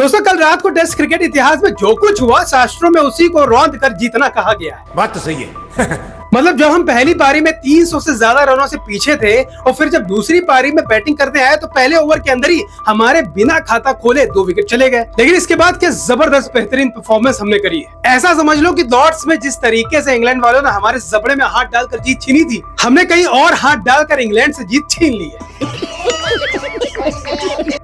दोस्तों कल रात को टेस्ट क्रिकेट इतिहास में जो कुछ हुआ शास्त्रों में उसी को रौंद कर जीतना कहा गया है। बात तो सही है। मतलब जब हम पहली पारी में 300 से ज्यादा रनों से पीछे थे और फिर जब दूसरी पारी में बैटिंग करने आए तो पहले ओवर के अंदर ही हमारे बिना खाता खोले 2 विकेट चले गए। लेकिन इसके बाद क्या जबरदस्त बेहतरीन परफॉर्मेंस हमने करी है। ऐसा समझ लो कि लॉर्ड्स में जिस तरीके से इंग्लैंड वालों ने हमारे जबड़े में हाथ डालकर जीत छीनी थी, हमने कहीं और हाथ डालकर इंग्लैंड से जीत छीन ली है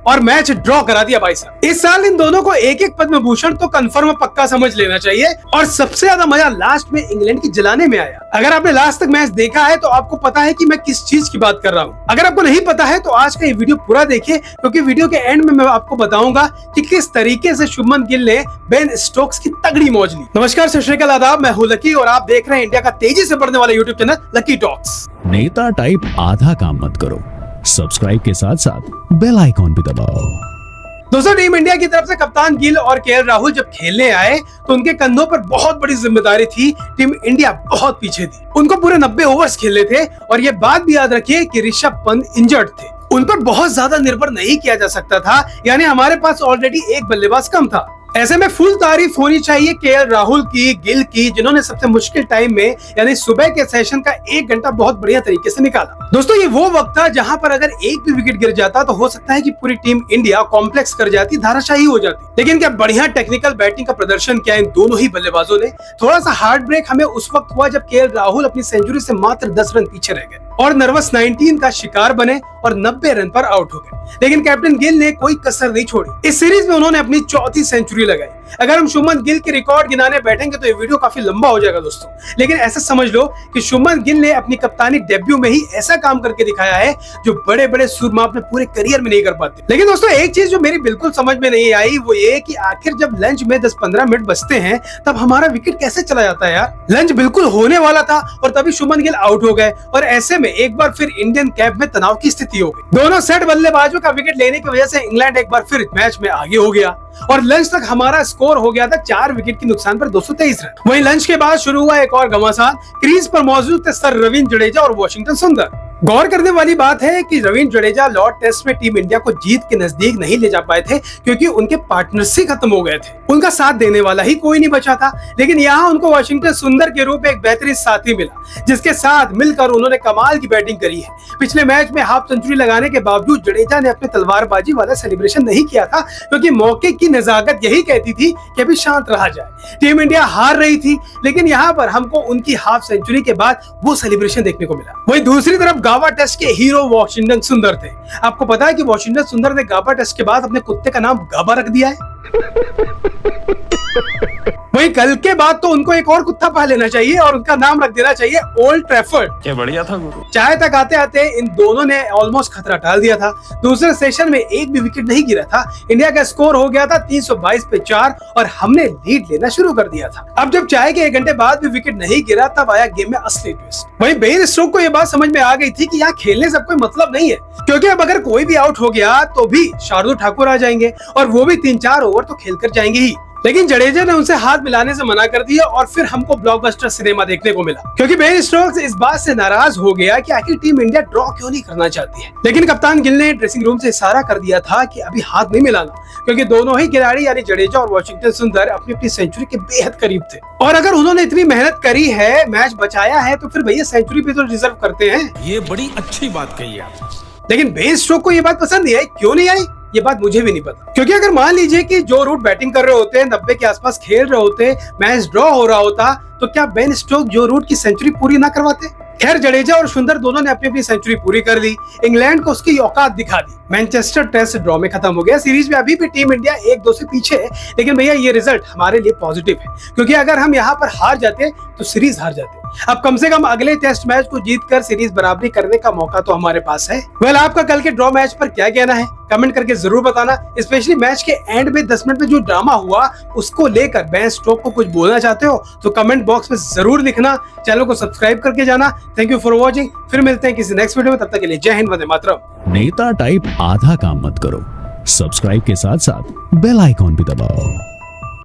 और मैच ड्रॉ करा दिया भाई साहब। इस साल इन दोनों को एक पद्म भूषण तो कंफर्म पक्का समझ लेना चाहिए। और सबसे ज्यादा मजा लास्ट में इंग्लैंड की जलाने में आया। अगर आपने लास्ट तक मैच देखा है तो आपको पता है कि मैं किस चीज की बात कर रहा हूँ। अगर आपको नहीं पता है तो आज का ये वीडियो पूरा देखिए, क्योंकि वीडियो के एंड में मैं आपको बताऊंगा कि किस तरीके से शुभमन गिल ने बेन स्टोक्स की तगड़ी मौज ली। नमस्कार, सत श्री अकाल, आदाब, मैं हूं लकी और आप देख रहे हैं इंडिया का तेजी से बढ़ने वाला यूट्यूब चैनल लकी टॉक्स। नेता टाइप आधा काम मत करो, सब्सक्राइब के साथ साथ बेल आइकॉन भी दबाओ। दोस्तों टीम इंडिया की तरफ से कप्तान गिल और केएल राहुल जब खेलने आए तो उनके कंधों पर बहुत बड़ी जिम्मेदारी थी। टीम इंडिया बहुत पीछे थी, उनको पूरे 90 ओवर्स खेलने थे और ये बात भी याद रखिए कि ऋषभ पंत इंजर्ड थे। उन पर बहुत ज्यादा निर्भर नहीं किया जा सकता था, यानी हमारे पास ऑलरेडी एक बल्लेबाज कम था। ऐसे में फुल तारीफ होनी चाहिए केएल राहुल की, गिल की, जिन्होंने सबसे मुश्किल टाइम में यानी सुबह के सेशन का 1 घंटा बहुत बढ़िया तरीके से निकाला। दोस्तों ये वो वक्त था जहां पर अगर एक भी विकेट गिर जाता तो हो सकता है कि पूरी टीम इंडिया कॉम्प्लेक्स कर जाती, धाराशाही हो जाती। लेकिन क्या बढ़िया टेक्निकल बैटिंग का प्रदर्शन किया इन दोनों ही बल्लेबाजों ने। थोड़ा सा हार्ट ब्रेक हमें उस वक्त हुआ जब केएल राहुल अपनी सेंचुरी से मात्र 10 रन पीछे रह गए और नर्वस 19 का शिकार बने और 90 रन पर आउट हो गए। लेकिन कैप्टन गिल ने कोई कसर नहीं छोड़ी। इस सीरीज में उन्होंने अपनी 4थी सेंचुरी लगाई। अगर हम शुभमन गिल के रिकॉर्ड गिनाने बैठेंगे तो ये वीडियो काफी लंबा हो जाएगा दोस्तों। लेकिन ऐसा समझ लो कि शुभमन गिल ने अपनी कप्तानी डेब्यू में ही ऐसा काम करके दिखाया है जो बड़े बड़े सूरमा अपने पूरे करियर में नहीं कर पाते। लेकिन दोस्तों एक चीज जो मेरी बिल्कुल समझ में नहीं आई वो ये कि आखिर जब लंच में 10-15 मिनट बचते हैं तब हमारा विकेट कैसे चला जाता है यार। लंच बिल्कुल होने वाला था और तभी शुभमन गिल आउट हो गए और ऐसे में एक बार फिर इंडियन कैंप में तनाव की स्थिति हो गई। दोनों सेट बल्लेबाजों का विकेट लेने की वजह से इंग्लैंड एक बार फिर मैच में आगे हो गया और लंच तक हमारा स्कोर हो गया था 4 विकेट के नुकसान पर 223 रन। वहीं लंच के बाद शुरू हुआ एक और घमासान। क्रीज पर मौजूद थे सर रविंद्र जडेजा और वॉशिंगटन सुंदर। गौर करने वाली बात है कि रविंद्र जडेजा लॉर्ड टेस्ट में टीम इंडिया को जीत के नजदीक नहीं ले जा पाए थे क्योंकि उनके पार्टनर्स ही खत्म हो गए थे। उनका साथ देने वाला ही कोई नहीं बचा था। लेकिन यहाँ उनको वॉशिंगटन सुंदर के रूप में एक बेहतरीन साथी मिला जिसके साथ मिलकर उन्होंने कमाल की बैटिंग करी है। पिछले मैच में हाफ सेंचुरी लगाने के बावजूद जडेजा ने अपने तलवारबाजी वाला सेलिब्रेशन नहीं किया था क्योंकि मौके की नजाकत यही कहती थी कि अभी शांत रहा जाए। टीम इंडिया हार रही थी लेकिन यहाँ पर हमको उनकी हाफ सेंचुरी के बाद वो सेलिब्रेशन देखने को मिला। वहीं दूसरी तरफ गावा टेस्ट के हीरो वॉशिंगटन सुंदर थे। आपको पता है कि वॉशिंगटन सुंदर ने गावा टेस्ट के बाद अपने कुत्ते का नाम गाबा रख दिया है। वहीं कल के बाद तो उनको एक और कुत्ता पाल लेना चाहिए और उनका नाम रख देना चाहिए ओल्ड ट्रैफर्ड। क्या बढ़िया था गुरु। चाय तक आते आते इन दोनों ने ऑलमोस्ट खतरा टाल दिया था। दूसरे सेशन में एक भी विकेट नहीं गिरा था। इंडिया का स्कोर हो गया था 322 पे 4 और हमने लीड लेना शुरू कर दिया था। अब जब चाय के 1 घंटे बाद भी विकेट नहीं गिरा तब आया गेम में असली ट्विस्ट। वहीं बेन स्टोक्स को यह बात समझ में आ गई थी कि यहाँ खेलने से कोई मतलब नहीं है क्योंकि अब अगर कोई भी आउट हो गया तो भी शार्दुल ठाकुर आ जाएंगे और वो भी 3-4 ओवर तो खेलकर जाएंगे ही। लेकिन जडेजा ने उनसे हाथ मिलाने से मना कर दिया और फिर हमको ब्लॉकबस्टर सिनेमा देखने को मिला क्योंकि बेन स्टोक्स इस बात से नाराज हो गया कि आखिर टीम इंडिया ड्रॉ क्यों नहीं करना चाहती है। लेकिन कप्तान गिल ने ड्रेसिंग रूम से इशारा कर दिया था कि अभी हाथ नहीं मिलाना क्योंकि दोनों ही खिलाड़ी यानी जडेजा और वॉशिंगटन सुंदर अपनी अपनी सेंचुरी के बेहद करीब थे और अगर उन्होंने इतनी मेहनत करी है, मैच बचाया है तो फिर भैया सेंचुरी भी तो डिजर्व करते हैं। ये बड़ी अच्छी बात कही आप। लेकिन बेन स्टोक्स को ये बात पसंद नहीं आई। क्यों नहीं आई ये बात मुझे भी नहीं पता क्योंकि अगर मान लीजिए कि जो रूट बैटिंग कर रहे होते, 90 के आसपास खेल रहे होते, मैच ड्रॉ हो रहा होता तो क्या बेन स्टोक्स जो रूट की सेंचुरी पूरी ना करवाते। खैर जडेजा और सुंदर दोनों ने अपनी अपनी सेंचुरी पूरी कर ली। इंग्लैंड को उसकी औकात दिखा दी। मैनचेस्टर टेस्ट ड्रॉ में खत्म हो गया। सीरीज में अभी भी टीम इंडिया 1-2 से पीछे है लेकिन भैया ये रिजल्ट हमारे लिए पॉजिटिव है क्योंकि अगर हम यहाँ पर हार जाते तो सीरीज हार जाते। अब कम से कम अगले टेस्ट मैच को जीतकर सीरीज बराबरी करने का मौका तो हमारे पास है। वेल आपका कल के ड्रॉ मैच पर क्या कहना है कमेंट करके जरूर बताना। स्पेशली मैच के एंड में 10 मिनट में जो ड्रामा हुआ उसको लेकर बेन स्टोक्स को कुछ बोलना चाहते हो तो कमेंट बॉक्स में जरूर लिखना। चैनल को सब्सक्राइब करके जाना। Thank you for watching. फिर मिलते हैं किसी नेक्स्ट वीडियो में, तब तक के लिए जय हिंद, वंदे मातरम। नेता टाइप आधा काम मत करो, सब्सक्राइब के साथ साथ बेल आइकॉन भी दबाओ।